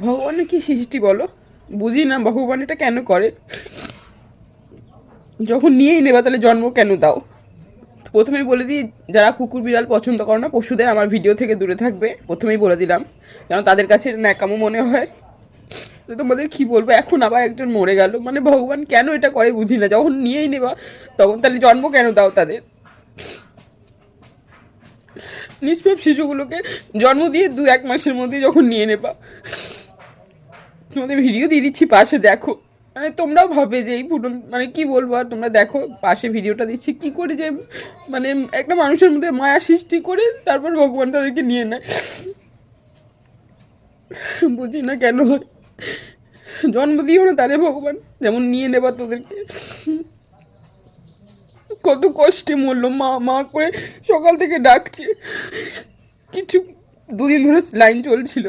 ভগবানের কি সৃষ্টি বলো, বুঝি না ভগবান এটা কেন করে। যখন নিয়েই নেবা তাহলে জন্ম কেন দাও। প্রথমেই বলে দিই, যারা কুকুর বিড়াল পছন্দ করে না, পশুদের আমার ভিডিও থেকে দূরে থাকবে, প্রথমেই বলে দিলাম, যেন তাদের কাছে এটা ন্যাকামো মনে হয়। তো তোমাদের কি বলবো, এখন আবার একজন মরে গেল, মানে ভগবান কেন এটা করে বুঝি না। যখন নিয়েই নেবা তখন তাহলে জন্ম কেন দাও তাদের। নিষ্পাপ শিশুগুলোকে জন্ম দিয়ে 2-1 মাসের মধ্যে যখন নিয়ে নেবা, তোমাদের ভিডিও দিয়ে দিচ্ছি পাশে দেখো। মানে তোমরাও ভাবে যে এই ফুটন, মানে কি বলবো আর, তোমরা দেখো পাশে ভিডিওটা দিচ্ছি কি করে যে মানে একটা মানুষের মধ্যে মায়া সৃষ্টি করে তারপর ভগবান তাদেরকে নিয়ে নেয়। বুঝি না কেন হয়। জন্ম দিও না তাহলে ভগবান, যেমন নিয়ে নেবা তোদেরকে। কত কষ্টে মরলো, মা মা করে সকাল থেকে ডাকছে, কিছু 2 দিন ধরে লাইন চলছিল।